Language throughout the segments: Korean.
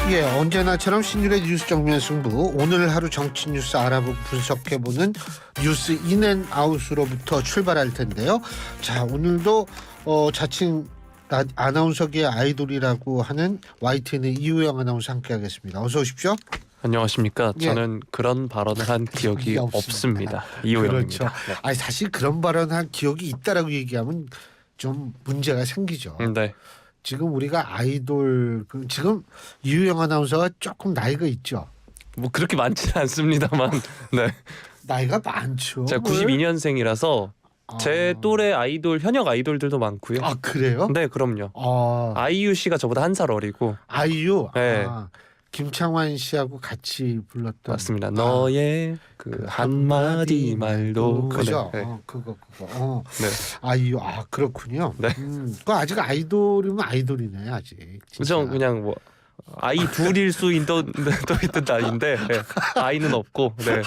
예, 언제나처럼 신율의 뉴스 정면 승부. 오늘 하루 정치 뉴스 알아보고 분석해보는 뉴스 인앤아웃으로부터 출발할 텐데요. 자, 오늘도 자칭 아나운서계의 아이돌이라고 하는 YTN의 이우영 아나운서 함께하겠습니다. 어서 오십시오. 안녕하십니까. 예. 저는 그런 발언을 한 기억이 없습니다. 이우영입니다. 그렇죠. 네. 아니, 사실 그런 발언한 기억이 있다라고 얘기하면 좀 문제가 생기죠. 네. 지금 우리가 아이돌 지금 이우영 아나운서가 조금 나이가 있죠. 뭐 그렇게 많지는 않습니다만. 네. 나이가 많죠. 제가 92년생이라서 제 또래 아이돌 현역 아이돌들도 많고요. 아, 그래요? 네, 그럼요. 아이유 씨가 저보다 한 살 어리고. 아이유. 네. 김창완 씨하고 같이 불렀던. 맞습니다. 너의 그 한마디 말도. 그죠. 네. 그거. 네. 아이유. 그렇군요. 네. 그 아직 아이돌이면 아이돌이네 아직. 진짜. 그죠. 그냥 뭐 아이 둘일 수 있던 나이인데 네. 아이는 없고. 네.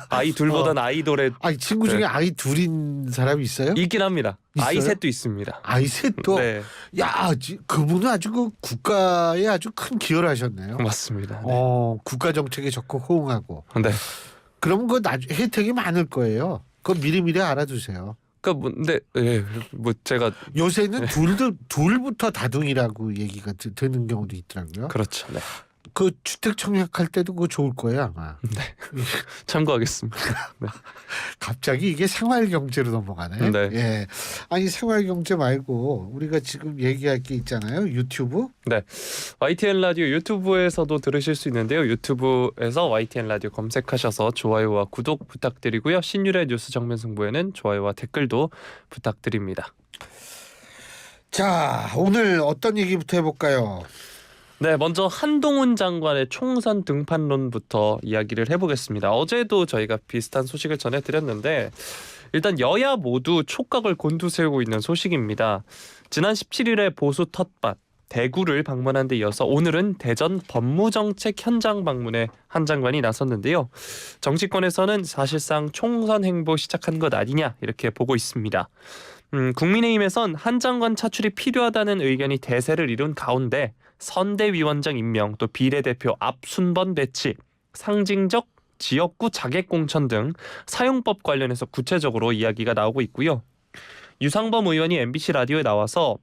아이 둘보다는 아이돌에 아니, 친구 중에 네. 아이 둘인 사람이 있어요? 있긴 합니다. 있어요? 아이 셋도 있습니다. 아이 셋도. 네. 야, 그분은 아주 그 국가에 아주 큰 기여를 하셨네요. 맞습니다. 네. 국가 정책에 적극 호응하고. 네. 그럼 그 혜택이 많을 거예요. 그거 미리미리 알아두세요. 그러니까 근데 뭐 제가 요새는 둘부터 다둥이라고 얘기가 드는 경우도 있더라고요. 그렇죠. 네. 그 주택 청약할 때도 그거 좋을 거예요 아마. 참고하겠습니다. 네. 갑자기 이게 생활 경제로 넘어가네. 네. 예. 아니, 생활 경제 말고 우리가 지금 얘기할 게 있잖아요. 유튜브. 네. YTN 라디오 유튜브에서도 들으실 수 있는데요. 유튜브에서 YTN 라디오 검색하셔서 좋아요와 구독 부탁드리고요. 신율의 뉴스 정면 승부에는 좋아요와 댓글도 부탁드립니다. 자, 오늘 어떤 얘기부터 해볼까요? 네, 먼저 한동훈 장관의 총선 등판론부터 이야기를 해보겠습니다. 어제도 저희가 비슷한 소식을 전해드렸는데 일단 여야 모두 촉각을 곤두세우고 있는 소식입니다. 지난 17일에 보수 텃밭 대구를 방문한 데 이어서 오늘은 대전 법무정책 현장 방문에 한 장관이 나섰는데요. 정치권에서는 사실상 총선 행보 시작한 것 아니냐 이렇게 보고 있습니다. 국민의힘에선 한 장관 차출이 필요하다는 의견이 대세를 이룬 가운데 선대위원장 임명, 또 비례대표 앞순번 배치, 상징적 지역구 자객공천 등 사용법 관련해서 구체적으로 이야기가 나오고 있고요. 유상범 의원이 MBC 라디오에 나와서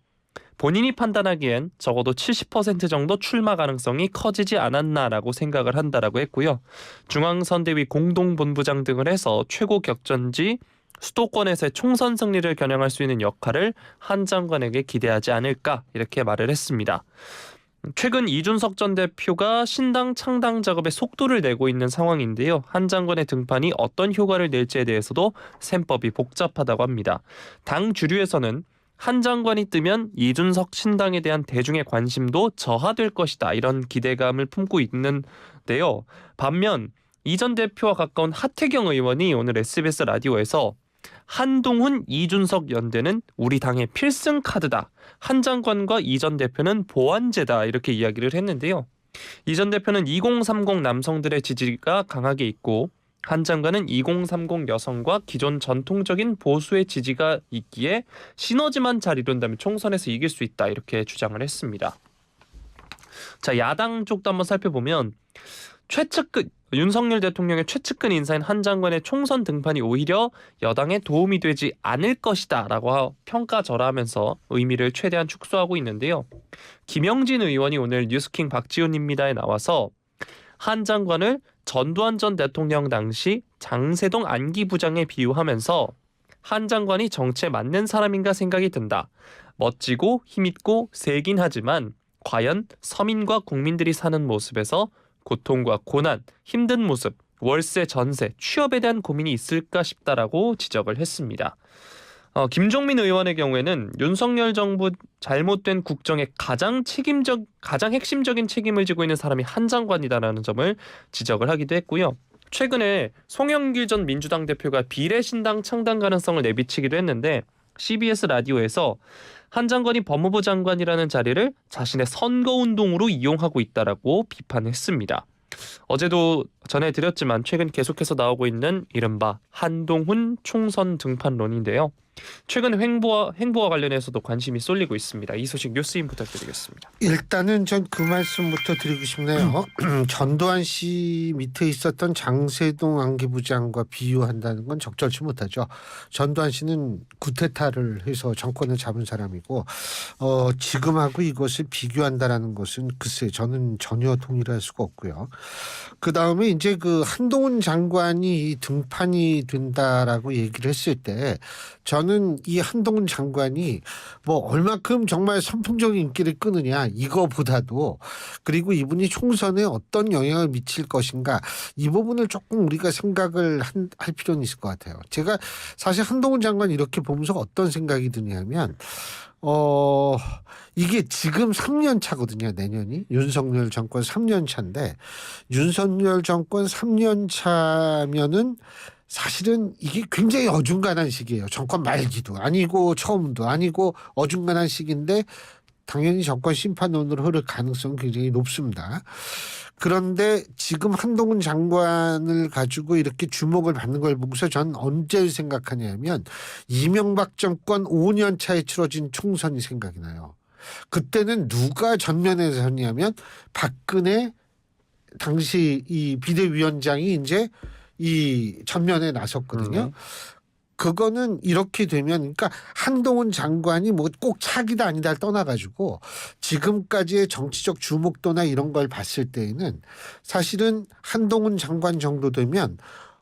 본인이 판단하기엔 적어도 70% 정도 출마 가능성이 커지지 않았나라고 생각을 한다라고 했고요. 중앙선대위 공동본부장 등을 해서 최고 격전지 수도권에서의 총선 승리를 겨냥할 수 있는 역할을 한 장관에게 기대하지 않을까 이렇게 말을 했습니다. 최근 이준석 전 대표가 신당 창당 작업에 속도를 내고 있는 상황인데요. 한 장관의 등판이 어떤 효과를 낼지에 대해서도 셈법이 복잡하다고 합니다. 당 주류에서는 한 장관이 뜨면 이준석 신당에 대한 대중의 관심도 저하될 것이다 이런 기대감을 품고 있는데요. 반면 이 전 대표와 가까운 하태경 의원이 오늘 SBS 라디오에서 한동훈, 이준석 연대는 우리 당의 필승 카드다. 한 장관과 이 전 대표는 보완제다 이렇게 이야기를 했는데요. 이 전 대표는 2030 남성들의 지지가 강하게 있고 한 장관은 2030 여성과 기존 전통적인 보수의 지지가 있기에 시너지만 잘 이룬다면 총선에서 이길 수 있다 이렇게 주장을 했습니다. 자, 야당 쪽도 한번 살펴보면 윤석열 대통령의 최측근 인사인 한 장관의 총선 등판이 오히려 여당에 도움이 되지 않을 것이다 라고 평가절하하면서 의미를 최대한 축소하고 있는데요. 김영진 의원이 오늘 뉴스킹 박지훈입니다에 나와서 한 장관을 전두환 전 대통령 당시 장세동 안기부장에 비유하면서 한 장관이 정치에 맞는 사람인가 생각이 든다. 멋지고 힘있고 세긴 하지만 과연 서민과 국민들이 사는 모습에서 고통과 고난, 힘든 모습, 월세, 전세, 취업에 대한 고민이 있을까 싶다라고 지적을 했습니다. 김종민 의원의 경우에는 윤석열 정부 잘못된 국정에 가장 핵심적인 책임을 지고 있는 사람이 한 장관이다라는 점을 지적을 하기도 했고요. 최근에 송영길 전 민주당 대표가 비례신당 창당 가능성을 내비치기도 했는데 CBS 라디오에서 한 장관이 법무부 장관이라는 자리를 자신의 선거운동으로 이용하고 있다라고 비판했습니다. 어제도 전해드렸지만 최근 계속해서 나오고 있는 이른바 한동훈 총선 등판론인데요. 최근 행보와 관련해서도 관심이 쏠리고 있습니다. 이 소식 뉴스인 부탁드리겠습니다. 일단은 전 그 말씀부터 드리고 싶네요. 전두환 씨 밑에 있었던 장세동 안기부장과 비유한다는 건 적절치 못하죠. 전두환 씨는 구테타를 해서 정권을 잡은 사람이고 지금하고 이것을 비교한다라는 것은 글쎄 저는 전혀 동의를 할 수가 없고요. 그 다음에 이제 그 한동훈 장관이 등판이 된다라고 얘기를 했을 때 저는 이 한동훈 장관이 뭐 얼마큼 정말 선풍적인 인기를 끄느냐 이거보다도 그리고 이분이 총선에 어떤 영향을 미칠 것인가 이 부분을 조금 우리가 생각을 할 필요는 있을 것 같아요. 제가 사실 한동훈 장관 이렇게 보면서 어떤 생각이 드냐면 이게 지금 3년 차거든요. 내년이 윤석열 정권 3년 차인데 윤석열 정권 3년 차면은 사실은 이게 굉장히 어중간한 시기예요. 정권 말기도 아니고 처음도 아니고 어중간한 시기인데 당연히 정권 심판론으로 흐를 가능성은 굉장히 높습니다. 그런데 지금 한동훈 장관을 가지고 이렇게 주목을 받는 걸 보고서 전 언제 생각하냐면 이명박 정권 5년 차에 치러진 총선이 생각이 나요. 그때는 누가 전면에 섰냐면 박근혜 당시 이 비대위원장이 이제 이 전면에 나섰거든요. 그거는 이렇게 되면 그러니까 한동훈 장관이 뭐 꼭 차기다 아니다를 떠나가지고 지금까지의 정치적 주목도나 이런 걸 봤을 때에는 사실은 한동훈 장관 정도 되면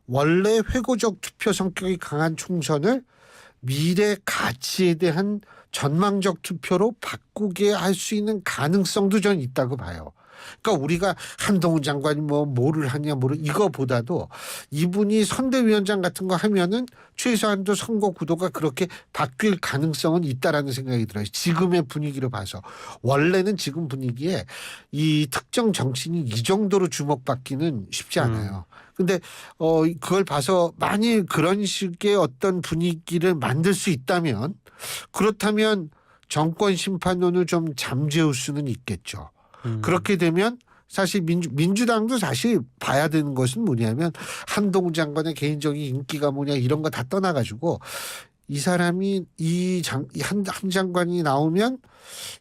원래 회고적 투표 성격이 강한 총선을 미래 가치에 대한 전망적 투표로 바꾸게 할 수 있는 가능성도 저는 있다고 봐요. 그러니까 우리가 한동훈 장관이 뭐를 하냐 이거보다도 이분이 선대위원장 같은 거 하면은 최소한도 선거 구도가 그렇게 바뀔 가능성은 있다라는 생각이 들어요. 지금의 분위기로 봐서 원래는 지금 분위기에 이 특정 정치인이 이 정도로 주목받기는 쉽지 않아요. 근데 그걸 봐서 만일 그런 식의 어떤 분위기를 만들 수 있다면 그렇다면 정권 심판론을 좀 잠재울 수는 있겠죠. 그렇게 되면 사실 민주당도 사실 봐야 되는 것은 뭐냐면 한동훈 장관의 개인적인 인기가 뭐냐 이런 거 다 떠나가지고 이 사람이 한 장관이 나오면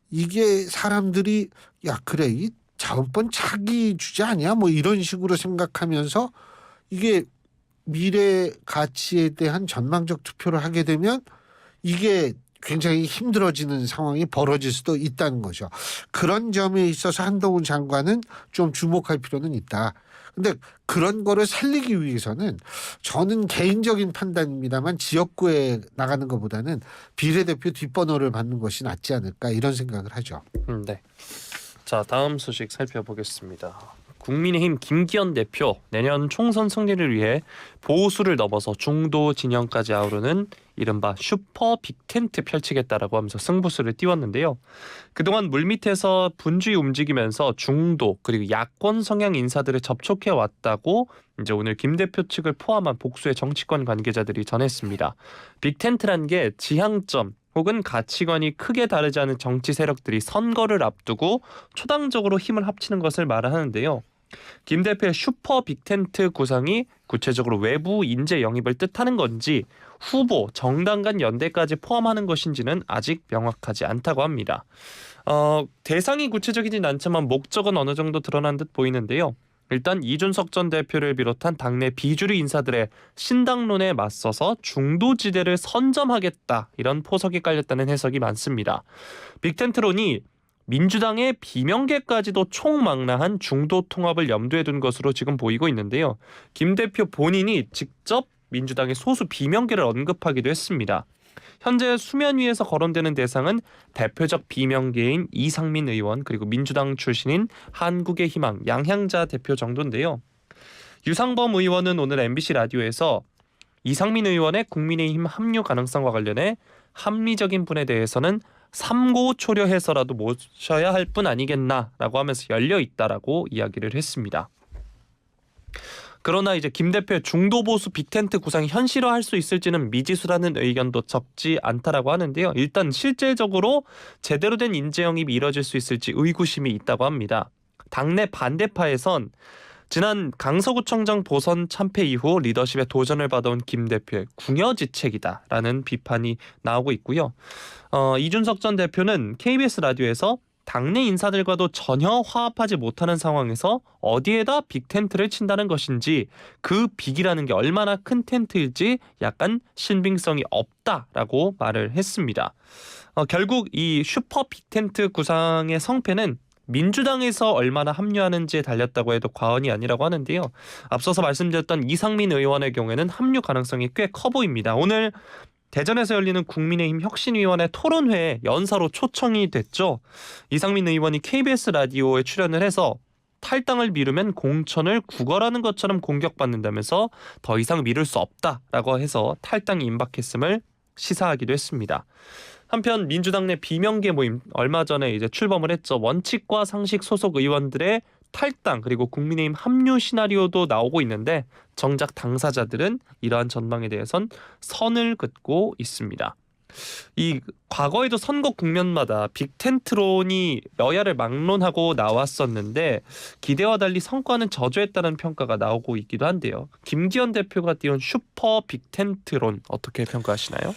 이게 사람들이 야 그래 이 다음번 차기 주자 아니야 뭐 이런 식으로 생각하면서 이게 미래 가치에 대한 전망적 투표를 하게 되면 이게 굉장히 힘들어지는 상황이 벌어질 수도 있다는 거죠. 그런 점에 있어서 한동훈 장관은 좀 주목할 필요는 있다. 근데 그런 거를 살리기 위해서는 저는 개인적인 판단입니다만 지역구에 나가는 것보다는 비례대표 뒷번호를 받는 것이 낫지 않을까 이런 생각을 하죠. 네. 자, 다음 소식 살펴보겠습니다. 국민의힘 김기현 대표 내년 총선 승리를 위해 보수를 넘어서 중도 진영까지 아우르는 이른바 슈퍼 빅텐트 펼치겠다라고 하면서 승부수를 띄웠는데요. 그동안 물밑에서 분주히 움직이면서 중도 그리고 야권 성향 인사들을 접촉해 왔다고 이제 오늘 김 대표 측을 포함한 복수의 정치권 관계자들이 전했습니다. 빅텐트란 게 지향점 혹은 가치관이 크게 다르지 않은 정치 세력들이 선거를 앞두고 초당적으로 힘을 합치는 것을 말하는데요. 김 대표의 슈퍼 빅텐트 구상이 구체적으로 외부 인재 영입을 뜻하는 건지 후보, 정당 간 연대까지 포함하는 것인지는 아직 명확하지 않다고 합니다. 대상이 구체적이진 않지만 목적은 어느 정도 드러난 듯 보이는데요. 일단 이준석 전 대표를 비롯한 당내 비주류 인사들의 신당론에 맞서서 중도지대를 선점하겠다 이런 포석이 깔렸다는 해석이 많습니다. 빅텐트론이 민주당의 비명계까지도 총망라한 중도 통합을 염두에 둔 것으로 지금 보이고 있는데요. 김 대표 본인이 직접 민주당의 소수 비명계를 언급하기도 했습니다. 현재 수면 위에서 거론되는 대상은 대표적 비명계인 이상민 의원 그리고 민주당 출신인 한국의 희망 양향자 대표 정도인데요. 유상범 의원은 오늘 MBC 라디오에서 이상민 의원의 국민의힘 합류 가능성과 관련해 합리적인 분에 대해서는 삼고초려해서라도 모셔야 할 뿐 아니겠나라고 하면서 열려있다라고 이야기를 했습니다. 그러나 이제 김 대표의 중도 보수 빅텐트 구상이 현실화할 수 있을지는 미지수라는 의견도 적지 않다라고 하는데요. 일단 실질적으로 제대로 된 인재 영입이 이뤄질 수 있을지 의구심이 있다고 합니다. 당내 반대파에선 지난 강서구청장 보선 참패 이후 리더십에 도전을 받아온 김 대표의 궁여지책이다라는 비판이 나오고 있고요. 이준석 전 대표는 KBS 라디오에서 당내 인사들과도 전혀 화합하지 못하는 상황에서 어디에다 빅텐트를 친다는 것인지 그 빅이라는 게 얼마나 큰 텐트일지 약간 신빙성이 없다라고 말을 했습니다. 결국 이 슈퍼 빅텐트 구상의 성패는 민주당에서 얼마나 합류하는지에 달렸다고 해도 과언이 아니라고 하는데요. 앞서서 말씀드렸던 이상민 의원의 경우에는 합류 가능성이 꽤 커 보입니다. 오늘 대전에서 열리는 국민의힘 혁신위원회 토론회에 연사로 초청이 됐죠. 이상민 의원이 KBS 라디오에 출연을 해서 탈당을 미루면 공천을 구걸하는 것처럼 공격받는다면서 더 이상 미룰 수 없다라고 해서 탈당이 임박했음을 시사하기도 했습니다. 한편 민주당 내 비명계 모임 얼마 전에 이제 출범을 했죠. 원칙과 상식 소속 의원들의 탈당 그리고 국민의힘 합류 시나리오도 나오고 있는데 정작 당사자들은 이러한 전망에 대해선 선을 긋고 있습니다. 이 과거에도 선거 국면마다 빅텐트론이 여야를 막론하고 나왔었는데 기대와 달리 성과는 저조했다는 평가가 나오고 있기도 한데요. 김기현 대표가 띄운 슈퍼 빅텐트론 어떻게 평가하시나요?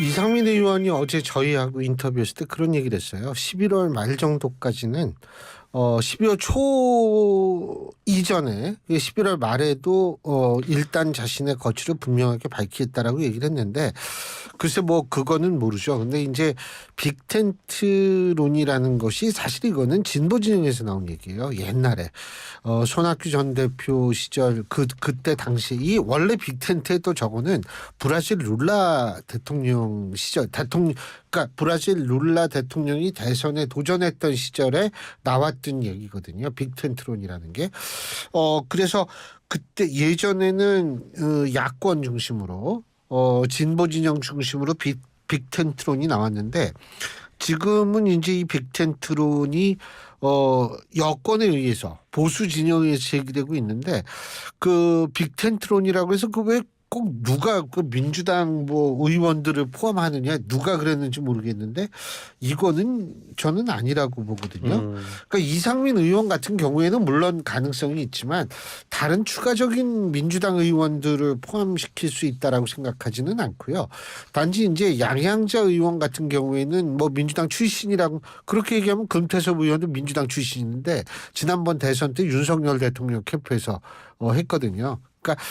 이상민 의원이 어제 저희하고 인터뷰했을 때 그런 얘기를 했어요. 11월 말 정도까지는 12월 초 이전에 11월 말에도 일단 자신의 거취를 분명하게 밝히겠다라고 얘기를 했는데 글쎄 뭐 그거는 모르죠. 근데 이제 빅텐트론이라는 것이 사실 이거는 진보 진영에서 나온 얘기예요. 옛날에 손학규 전 대표 시절 그때 당시 이 원래 빅텐트의 또 저거는 브라질 룰라 대통령 시절 그러니까 브라질 룰라 대통령이 대선에 도전했던 시절에 나왔던 얘기거든요. 빅텐트론이라는 게. 그래서 그때 예전에는 야권 중심으로 진보 진영 중심으로 빅텐트론이 나왔는데 지금은 이제 이 빅텐트론이 여권에 의해서 보수 진영에 의해서 제기되고 있는데 그 빅텐트론이라고 해서 그 왜 꼭 누가 그 민주당 뭐 의원들을 포함하느냐 누가 그랬는지 모르겠는데 이거는 저는 아니라고 보거든요. 그러니까 이상민 의원 같은 경우에는 물론 가능성이 있지만 다른 추가적인 민주당 의원들을 포함시킬 수 있다라고 생각하지는 않고요. 단지 이제 양양자 의원 같은 경우에는 뭐 민주당 출신이라고 그렇게 얘기하면 금태섭 의원도 민주당 출신인데 지난번 대선 때 윤석열 대통령 캠프에서 했거든요. 그러니까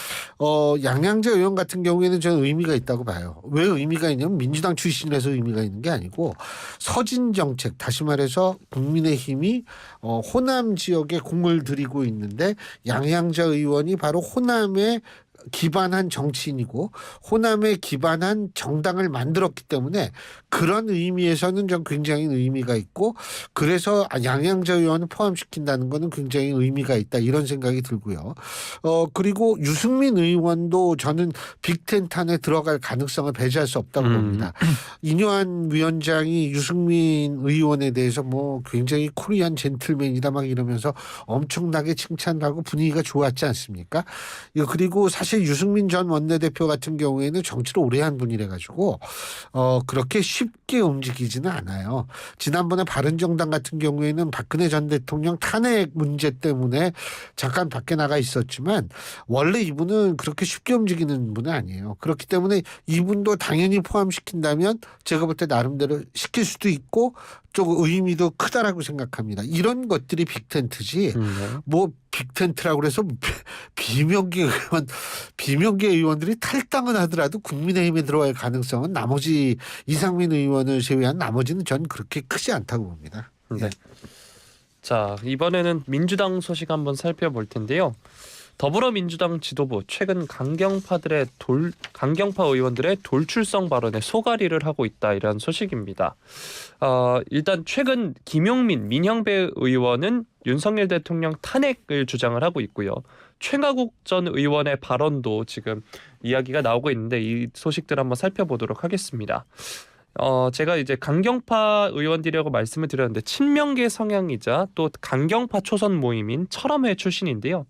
양양자 의원 같은 경우에는 저는 의미가 있다고 봐요. 왜 의미가 있냐면 민주당 출신이라서 의미가 있는 게 아니고 서진 정책 다시 말해서 국민의힘이 호남 지역에 공을 들이고 있는데 양양자 의원이 바로 호남에 기반한 정치인이고 호남에 기반한 정당을 만들었기 때문에 그런 의미에서는 좀 굉장히 의미가 있고 그래서 양양자 의원을 포함시킨다는 것은 굉장히 의미가 있다 이런 생각이 들고요. 그리고 유승민 의원도 저는 빅텐트 안에 들어갈 가능성을 배제할 수 없다고 봅니다. 인요한 위원장이 유승민 의원에 대해서 뭐 굉장히 코리안 젠틀맨이다 막 이러면서 엄청나게 칭찬하고 분위기가 좋았지 않습니까? 그리고 사실 유승민 전 원내대표 같은 경우에는 정치를 오래 한 분이라 가지고 그렇게 쉽게 움직이지는 않아요. 지난번에 바른정당 같은 경우에는 박근혜 전 대통령 탄핵 문제 때문에 잠깐 밖에 나가 있었지만 원래 이분은 그렇게 쉽게 움직이는 분은 아니에요. 그렇기 때문에 이분도 당연히 포함시킨다면 제가 볼 때 나름대로 시킬 수도 있고 조금 의미도 크다라고 생각합니다. 이런 것들이 빅텐트지 뭐 빅텐트라고 그래서 비명계 의원들이 탈당을 하더라도 국민의힘에 들어갈 가능성은 나머지 이상민 의원을 제외한 나머지는 전 그렇게 크지 않다고 봅니다. 네. 자, 이번에는 민주당 소식 한번 살펴볼 텐데요. 더불어민주당 지도부 최근 강경파 의원들의 돌출성 발언에 소가리를 하고 있다 이런 소식입니다. 일단 최근 김용민 민형배 의원은 윤석열 대통령 탄핵을 주장을 하고 있고요. 최가국 전 의원의 발언도 지금 이야기가 나오고 있는데 이 소식들 한번 살펴보도록 하겠습니다. 제가 이제 강경파 의원들이라고 말씀을 드렸는데 친명계 성향이자 또 강경파 초선 모임인 철험회 출신인데요.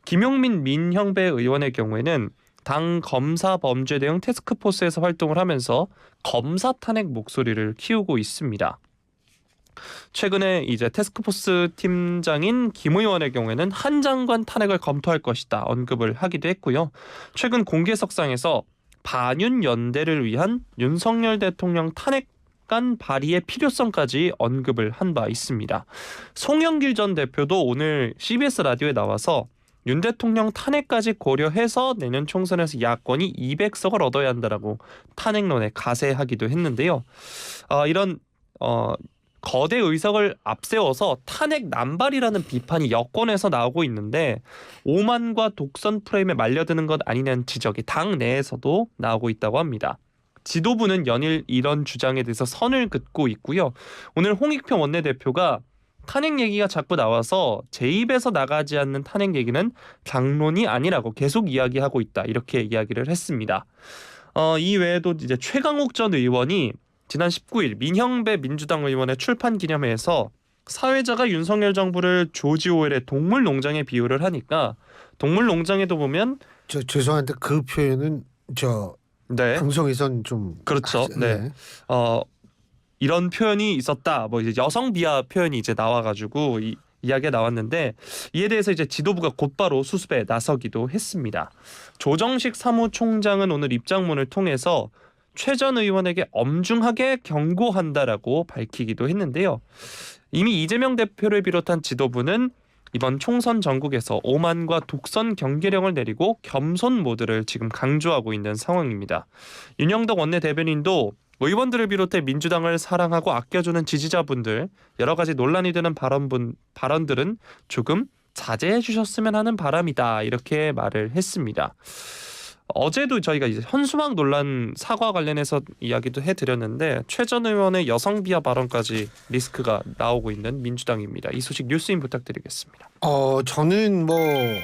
김용민 민형배 의원의 경우에는 당 검사 범죄 대응 태스크포스에서 활동을 하면서 검사 탄핵 목소리를 키우고 있습니다. 최근에 이제 태스크포스 팀장인 김 의원의 경우에는 한 장관 탄핵을 검토할 것이다 언급을 하기도 했고요. 최근 공개석상에서 반윤 연대를 위한 윤석열 대통령 탄핵안 발의의 필요성까지 언급을 한 바 있습니다. 송영길 전 대표도 오늘 CBS 라디오에 나와서 윤 대통령 탄핵까지 고려해서 내년 총선에서 야권이 200석을 얻어야 한다라고 탄핵론에 가세하기도 했는데요. 이런 거대 의석을 앞세워서 탄핵 남발이라는 비판이 여권에서 나오고 있는데 오만과 독선 프레임에 말려드는 것 아니냐는 지적이 당 내에서도 나오고 있다고 합니다. 지도부는 연일 이런 주장에 대해서 선을 긋고 있고요. 오늘 홍익표 원내대표가 탄핵 얘기가 자꾸 나와서 제 입에서 나가지 않는 탄핵 얘기는 당론이 아니라고 계속 이야기하고 있다 이렇게 이야기를 했습니다. 이 외에도 이제 최강욱 전 의원이 지난 19일 민형배 민주당 의원의 출판 기념회에서 사회자가 윤석열 정부를 조지 오웰의 동물농장에 비유를 하니까 동물농장에도 보면 죄송한데 그 표현은 네. 방송에선 좀 그렇죠. 네. 이런 표현이 있었다. 뭐 이제 여성 비하 표현이 이제 나와가지고 이야기가 나왔는데 이에 대해서 이제 지도부가 곧바로 수습에 나서기도 했습니다. 조정식 사무총장은 오늘 입장문을 통해서 최 전 의원에게 엄중하게 경고한다라고 밝히기도 했는데요. 이미 이재명 대표를 비롯한 지도부는 이번 총선 전국에서 오만과 독선 경계령을 내리고 겸손 모드를 지금 강조하고 있는 상황입니다. 윤영덕 원내대변인도 의원들을 비롯해 민주당을 사랑하고 아껴주는 지지자분들 여러 가지 논란이 되는 발언들은 조금 자제해 주셨으면 하는 바람이다 이렇게 말을 했습니다. 어제도 저희가 이제 현수막 논란 사과 관련해서 이야기도 해드렸는데 최 전 의원의 여성 비하 발언까지 리스크가 나오고 있는 민주당입니다. 이 소식 뉴스인 부탁드리겠습니다. 저는 뭐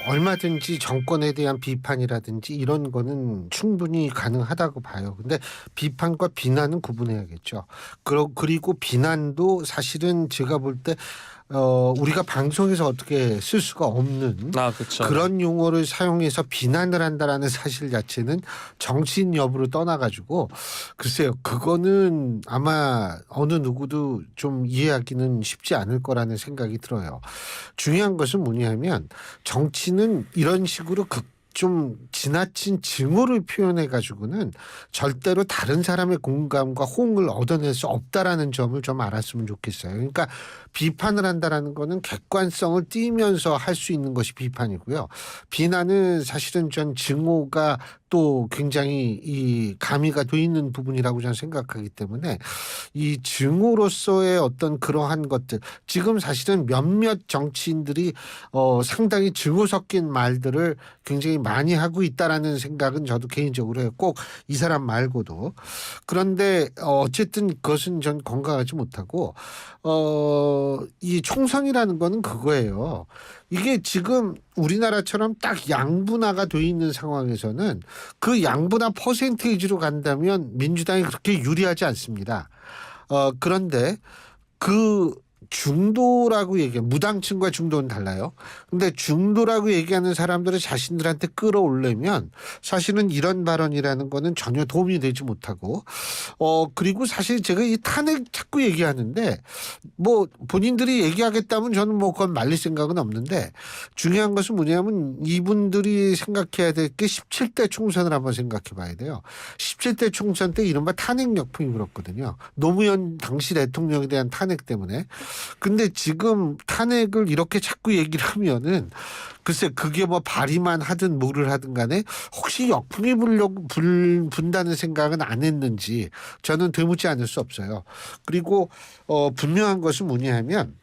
얼마든지 정권에 대한 비판이라든지 이런 거는 충분히 가능하다고 봐요. 근데 비판과 비난은 구분해야겠죠. 그리고 비난도 사실은 제가 볼 때 우리가 방송에서 어떻게 쓸 수가 없는 그렇죠. 그런 용어를 사용해서 비난을 한다라는 사실 자체는 정치인 여부로 떠나가지고 글쎄요. 그거는 아마 어느 누구도 좀 이해하기는 쉽지 않을 거라는 생각이 들어요. 중요한 것은 뭐냐면 정치는 이런 식으로 좀 지나친 증오를 표현해 가지고는 절대로 다른 사람의 공감과 호응을 얻어낼 수 없다라는 점을 좀 알았으면 좋겠어요. 그러니까 비판을 한다라는 거는 객관성을 띠면서 할 수 있는 것이 비판이고요. 비난은 사실은 전 증오가 또 굉장히 이 가미가 돼 있는 부분이라고 저는 생각하기 때문에 이 증오로서의 어떤 그러한 것들 지금 사실은 몇몇 정치인들이 상당히 증오 섞인 말들을 굉장히 많이 하고 있다라는 생각은 저도 개인적으로 해요. 꼭 이 사람 말고도. 그런데 어쨌든 그것은 전 건강하지 못하고 이 총선이라는 거는 그거예요. 이게 지금 우리나라처럼 딱 양분화가 돼 있는 상황에서는 그 양분화 퍼센테이지로 간다면 민주당이 그렇게 유리하지 않습니다. 그런데 그 중도라고 무당층과 중도는 달라요. 근데 중도라고 얘기하는 사람들을 자신들한테 끌어올리면 사실은 이런 발언이라는 거는 전혀 도움이 되지 못하고 그리고 사실 제가 이 탄핵 자꾸 얘기하는데 뭐 본인들이 얘기하겠다면 저는 뭐 그건 말릴 생각은 없는데 중요한 것은 뭐냐면 이분들이 생각해야 될 게 17대 총선을 한번 생각해 봐야 돼요. 17대 총선 때 이른바 탄핵 역풍이 불었거든요. 노무현 당시 대통령에 대한 탄핵 때문에. 근데 지금 탄핵을 이렇게 자꾸 얘기를 하면은 글쎄 그게 뭐 발의만 하든 뭐를 하든 간에 혹시 역풍이 분다는 생각은 안 했는지 저는 되묻지 않을 수 없어요. 그리고 분명한 것은 뭐냐 하면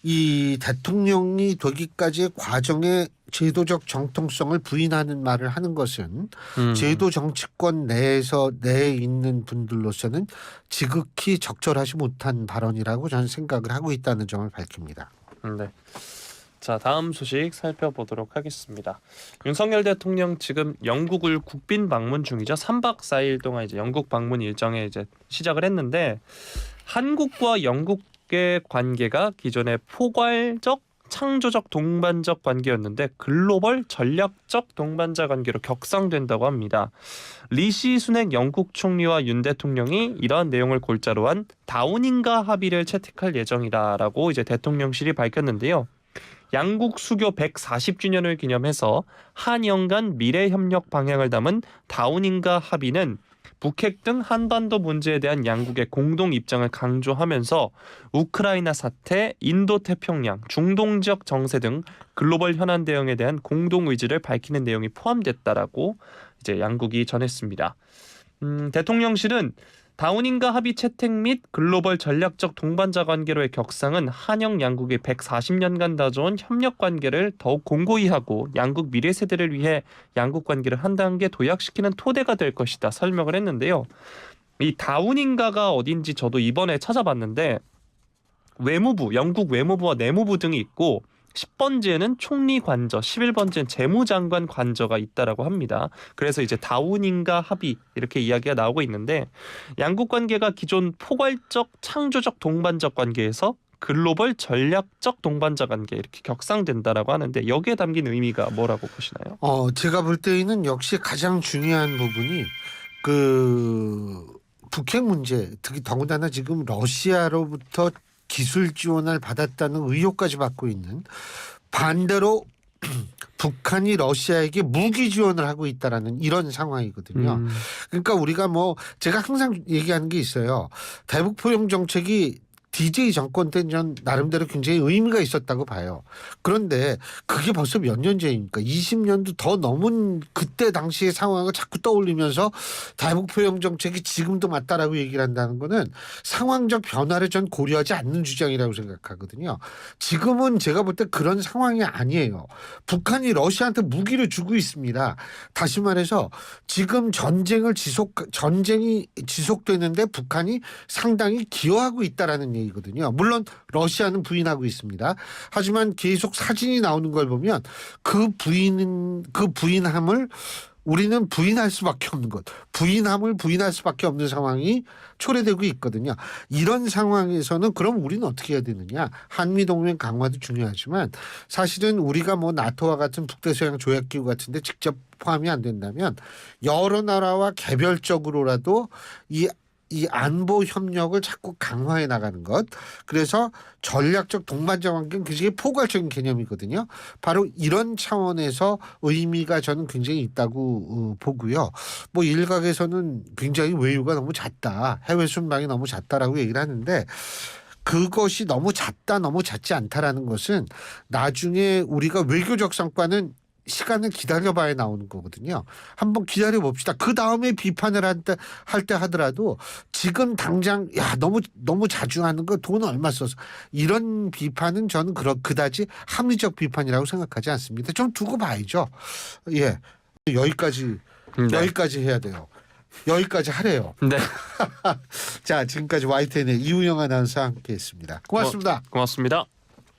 이 대통령이 되기까지의 과정에 제도적 정통성을 부인하는 말을 하는 것은 제도 정치권 내에 있는 분들로서는 지극히 적절하지 못한 발언이라고 저는 생각을 하고 있다는 점을 밝힙니다. 네. 자, 다음 소식 살펴보도록 하겠습니다. 윤석열 대통령 지금 영국을 국빈 방문 중이죠. 3박 4일 동안 이제 영국 방문 일정에 이제 시작을 했는데 한국과 영국의 관계가 기존의 포괄적 창조적 동반적 관계였는데 글로벌 전략적 동반자 관계로 격상된다고 합니다. 리시 수넥 영국 총리와 윤 대통령이 이러한 내용을 골자로 한 다우닝가 합의를 채택할 예정이다라고 이제 대통령실이 밝혔는데요. 양국 수교 140주년을 기념해서 한영 간 미래 협력 방향을 담은 다우닝가 합의는 북핵 등 한반도 문제에 대한 양국의 공동 입장을 강조하면서 우크라이나 사태, 인도태평양, 중동 지역 정세 등 글로벌 현안 대응에 대한 공동 의지를 밝히는 내용이 포함됐다라고 이제 양국이 전했습니다. 대통령실은 다우닝가 합의 채택 및 글로벌 전략적 동반자 관계로의 격상은 한영 양국이 140년간 다져온 협력 관계를 더욱 공고히 하고 양국 미래 세대를 위해 양국 관계를 한 단계 도약시키는 토대가 될 것이다 설명을 했는데요. 이 다우닝가가 어딘지 저도 이번에 찾아봤는데 외무부, 영국 외무부와 내무부 등이 있고 10번지에는 총리 관저, 11번지에는 재무장관 관저가 있다라고 합니다. 그래서 이제 다우닝가 합의 이렇게 이야기가 나오고 있는데 양국 관계가 기존 포괄적 창조적 동반적 관계에서 글로벌 전략적 동반자 관계 이렇게 격상된다라고 하는데 여기에 담긴 의미가 뭐라고 보시나요? 제가 볼 때에는 역시 가장 중요한 부분이 그 북핵 문제, 특히 더군다나 지금 러시아로부터 기술 지원을 받았다는 의혹까지 받고 있는, 반대로 북한이 러시아에게 무기 지원을 하고 있다라는 이런 상황이거든요. 그러니까 우리가 제가 항상 얘기하는 게 있어요. 대북 포용 정책이 DJ 정권 때 전 나름대로 굉장히 의미가 있었다고 봐요. 그런데 그게 벌써 몇 년 전입니까? 20년도 더 넘은 그때 당시의 상황을 자꾸 떠올리면서 대북 포용 정책이 지금도 맞다라고 얘기를 한다는 거는 상황적 변화를 전 고려하지 않는 주장이라고 생각하거든요. 지금은 제가 볼 때 그런 상황이 아니에요. 북한이 러시아한테 무기를 주고 있습니다. 다시 말해서 지금 전쟁이 지속되는데 북한이 상당히 기여하고 있다라는 얘기거든요. 물론 러시아는 부인하고 있습니다. 하지만 계속 사진이 나오는 걸 보면 그 부인함을 우리는 부인할 수밖에 없는 것, 부인함을 부인할 수밖에 없는 상황이 초래되고 있거든요. 이런 상황에서는 그럼 우리는 어떻게 해야 되느냐? 한미동맹 강화도 중요하지만 사실은 우리가 나토와 같은 북대서양 조약기구 같은 데 직접 포함이 안 된다면 여러 나라와 개별적으로라도 이 안보 협력을 자꾸 강화해 나가는 것. 그래서 전략적 동반자 관계는 굉장히 포괄적인 개념이거든요. 바로 이런 차원에서 의미가 저는 굉장히 있다고 보고요. 일각에서는 굉장히 외유가 너무 잦다, 해외 순방이 너무 잦다라고 얘기를 하는데, 그것이 너무 잦다, 너무 잦지 않다라는 것은 나중에 우리가 외교적 성과는 시간을 기다려봐야 나오는 거거든요. 한번 기다려봅시다. 그 다음에 비판을 할 때 하더라도 지금 당장 너무 자주 하는 거 돈 얼마 써서 이런 비판은 저는 그다지 합리적 비판이라고 생각하지 않습니다. 좀 두고 봐야죠. 예, 여기까지 해야 돼요. 여기까지 하래요. 네. 자, 지금까지 YTN의 이우영 아나운서와 함께했습니다. 고맙습니다. 고맙습니다.